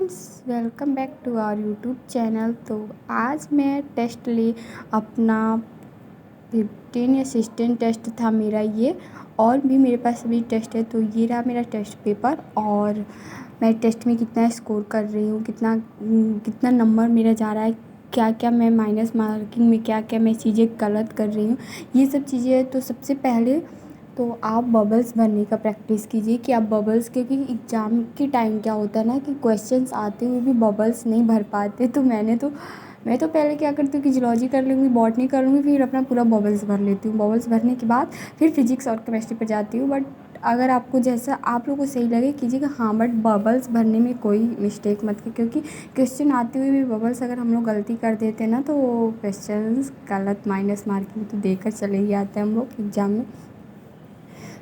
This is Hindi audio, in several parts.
Friends, welcome back to our YouTube channel. तो आज मैं टेस्ट ले अपना 15 या 16 टेस्ट था मेरा ये, और भी मेरे पास अभी टेस्ट है। तो ये रहा मेरा टेस्ट पेपर, और मैं टेस्ट में कितना स्कोर कर रही हूँ, कितना कितना नंबर मेरा जा रहा है, क्या क्या मैं माइनस मार्किंग में क्या क्या मैं चीज़ें गलत कर रही हूँ, ये सब चीज़ें। तो सबसे पहले तो आप बबल्स भरने का प्रैक्टिस कीजिए कि आप बबल्स, क्योंकि एग्ज़ाम के टाइम क्या होता है ना कि क्वेश्चंस आते हुए भी बबल्स नहीं भर पाते। तो मैं तो पहले क्या करती हूँ कि जूलॉजी कर लूँगी, बॉटनी कर लूँगी, फिर अपना पूरा बबल्स भर लेती हूँ। बबल्स भरने के बाद फिर फिजिक्स और केमिस्ट्री पर जाती हूँ। बट अगर आपको जैसा आप लोगों को सही लगे कीजिएगा, हाँ, बट बबल्स भरने में कोई मिस्टेक मत कीजिए, क्योंकि क्वेश्चन आते हुए भी बबल्स अगर हम लोग गलती कर देते हैं ना, तो वो क्वेश्चन गलत माइनस मार्किंग तो देकर चले ही आते हैं हम लोग एग्ज़ाम में।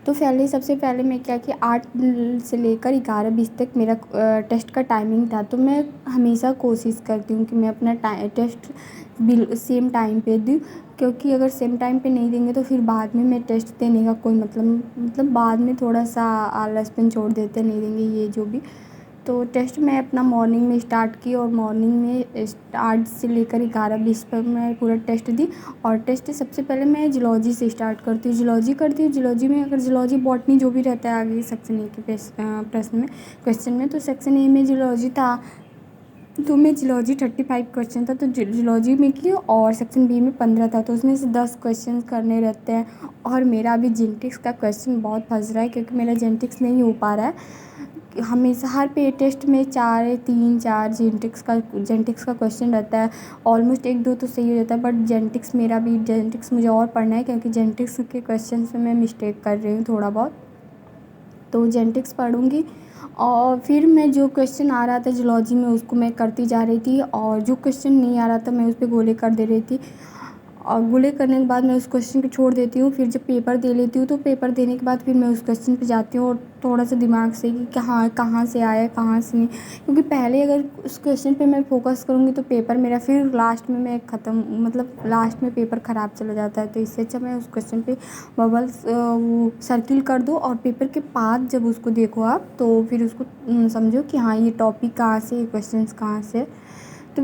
तो सबसे पहले मैं क्या कि 8 से लेकर 11:20 तक मेरा टेस्ट का टाइमिंग था। तो मैं हमेशा कोशिश करती हूँ कि मैं अपना टेस्ट सेम टाइम पे दूँ, क्योंकि अगर सेम टाइम पे नहीं देंगे तो फिर बाद में मैं टेस्ट देने का कोई मतलब बाद में थोड़ा सा आलसपन छोड़ देते, नहीं देंगे ये जो भी। तो टेस्ट मैं अपना मॉर्निंग में स्टार्ट की, और मॉर्निंग में 8 से लेकर 11:20 पर मैं पूरा टेस्ट दी। और टेस्ट सबसे पहले मैं जूलॉजी से स्टार्ट करती हूँ, जूलॉजी करती हूँ। जूलॉजी में अगर जूलॉजी बॉटनी जो भी रहता है आगे सेक्शन ए के प्रश्न में क्वेश्चन में, तो सेक्शन ए में जूलॉजी था, तो मैं जूलॉजी 35 क्वेश्चन था तो जूलॉजी में की, और सेक्शन बी में 15 था, तो उसमें से 10 क्वेश्चन करने रहते हैं। और मेरा अभी जेनेटिक्स का क्वेश्चन बहुत फंस रहा है, क्योंकि मेरा जेनेटिक्स नहीं हो पा रहा है। हमेशा हर पे टेस्ट में 4 जेनेटिक्स का क्वेश्चन रहता है। ऑलमोस्ट 1-2 तो सही हो जाता है, बट जेनेटिक्स मुझे और पढ़ना है, क्योंकि जेनेटिक्स के क्वेश्चन में मैं मिस्टेक कर रही हूँ थोड़ा बहुत। तो जेनेटिक्स पढ़ूँगी, और फिर मैं जो क्वेश्चन आ रहा था जूलॉजी में उसको मैं करती जा रही थी, और जो क्वेश्चन नहीं आ रहा था मैं उस पर गोले कर दे रही थी। और गोले करने के बाद मैं उस क्वेश्चन को छोड़ देती हूँ। फिर जब पेपर दे लेती हूँ, तो पेपर देने के बाद फिर मैं उस क्वेश्चन पे जाती हूँ, और थोड़ा सा दिमाग से कि हाँ कहाँ से आया कहाँ से नहीं, क्योंकि पहले अगर उस क्वेश्चन पे मैं फोकस करूँगी तो पेपर मेरा फिर लास्ट में मैं लास्ट में पेपर ख़राब चला जाता है। तो इससे अच्छा मैं उस क्वेश्चन पे बबल्स वो सर्किल कर दो, और पेपर के बाद जब उसको देखो आप, तो फिर उसको समझो कि हाँ ये टॉपिक कहाँ से, ये क्वेश्चन कहाँ से। तो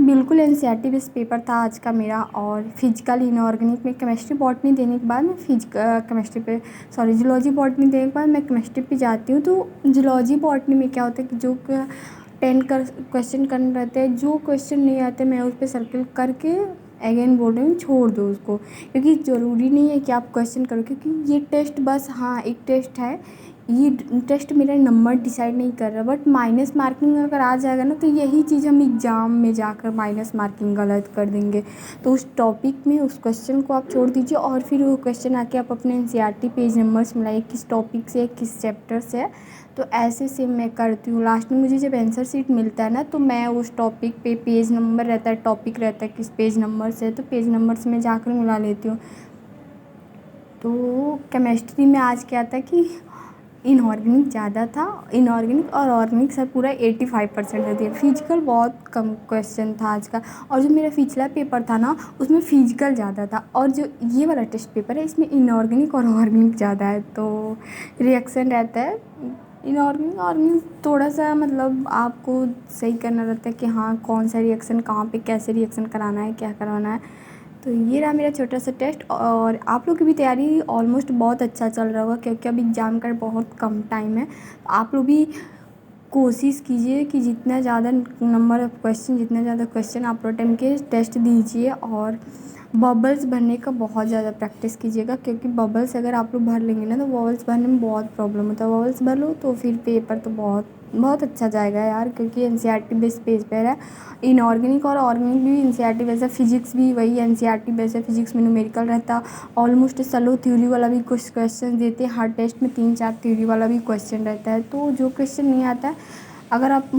बिल्कुल एनसीईआरटी बेस्ड पेपर था आज का मेरा। और फिजिकल इनऑर्गेनिक में केमिस्ट्री बॉटनी देने के बाद मैं जूलॉजी बॉटनी देने के बाद मैं केमिस्ट्री पे जाती हूँ। तो जूलॉजी बॉटनी में क्या होता है कि जो 10 क्वेश्चन करने रहते हैं, जो क्वेश्चन नहीं आते मैं उस पर सर्किल करके अगेन बोल रही हूँ छोड़ दो उसको, क्योंकि ज़रूरी नहीं है कि आप क्वेश्चन करो, क्योंकि ये टेस्ट बस हाँ एक टेस्ट है। ये टेस्ट मेरा नंबर डिसाइड नहीं कर रहा, बट माइनस मार्किंग अगर आ जाएगा ना, तो यही चीज़ हम एग्ज़ाम में जाकर माइनस मार्किंग गलत कर देंगे। तो उस टॉपिक में उस क्वेश्चन को आप छोड़ दीजिए, और फिर वो क्वेश्चन आके आप अपने एनसीईआरटी पेज नंबर्स मिलाइए, किस टॉपिक से किस चैप्टर से है। तो ऐसे से मैं करती हूँ। लास्ट में मुझे जब आंसर शीट मिलता है ना, तो मैं उस टॉपिक पे पेज नंबर रहता है, टॉपिक रहता है किस पेज नंबर से, तो पेज नंबर से मैं जाकर मिला लेती हूँ। तो केमिस्ट्री में आज क्या था कि इनऑर्गेनिक ज़्यादा था, इनऑर्गेनिक और ऑर्गेनिक सब पूरा 85% रहती है। फिजिकल बहुत कम क्वेश्चन था आज का। और जो मेरा पिछला पेपर था ना, उसमें फिजिकल ज़्यादा था, और जो ये वाला टेस्ट पेपर है इसमें इनऑर्गेनिक और ऑर्गेनिक ज़्यादा है। तो रिएक्शन रहता है इनऑर्गेनिक ऑर्गेनिक, थोड़ा सा मतलब आपको सही करना रहता है कि हाँ कौन सा रिएक्शन कहाँ पे कैसे रिएक्शन कराना है, क्या करवाना है। तो ये रहा मेरा छोटा सा टेस्ट। और आप लोग की भी तैयारी ऑलमोस्ट बहुत अच्छा चल रहा होगा, क्योंकि अभी एग्ज़ाम का बहुत कम टाइम है। आप लोग भी कोशिश कीजिए कि जितना ज़्यादा नंबर ऑफ़ क्वेश्चन, जितना ज़्यादा क्वेश्चन आप लोग टाइम के टेस्ट दीजिए। और बबल्स भरने का बहुत ज़्यादा प्रैक्टिस कीजिएगा, क्योंकि बबल्स अगर आप लोग भर लेंगे ना, तो बबल्स भरने में बहुत प्रॉब्लम होता है। बबल्स भर लो तो फिर पेपर तो बहुत बहुत अच्छा जाएगा यार, क्योंकि एनसीईआरटी बेस्ड पेपर है। इनऑर्गेनिक और ऑर्गेनिक भी एनसीईआरटी बेस्ड है, फिजिक्स भी वही एनसीईआरटी बेस्ड है। फिजिक्स में न्यूमेरिकल रहता, ऑलमोस्ट सलो थ्योरी वाला भी कुछ क्वेश्चन देते हैं। हर टेस्ट में 3-4 थ्योरी वाला भी क्वेश्चन रहता है। तो जो क्वेश्चन नहीं आता है, अगर आप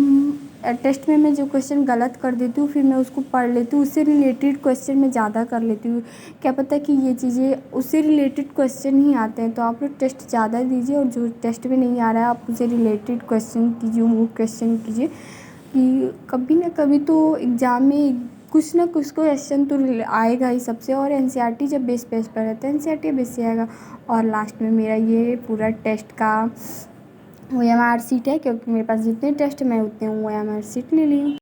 टेस्ट में मैं जो क्वेश्चन गलत कर देती हूँ, फिर मैं उसको पढ़ लेती हूँ, उससे रिलेटेड क्वेश्चन मैं ज़्यादा कर लेती हूँ। क्या पता कि ये चीज़ें उससे रिलेटेड क्वेश्चन ही आते हैं। तो आप लोग टेस्ट ज़्यादा दीजिए, और जो टेस्ट में नहीं आ रहा है आप उससे रिलेटेड क्वेश्चन कीजिए, वो क्वेश्चन कीजिए, कि कभी ना कभी तो एग्ज़ाम में कुछ ना कुछ क्वेश्चन तो आएगा ही सबसे। और एनसीईआरटी जब बेस पर रहता है, एनसीईआरटी बेस से आएगा। और लास्ट में मेरा ये पूरा टेस्ट का OMR शीट है, क्योंकि मेरे पास जितने टेस्ट मैं उतने OMR शीट ले ली हूँ।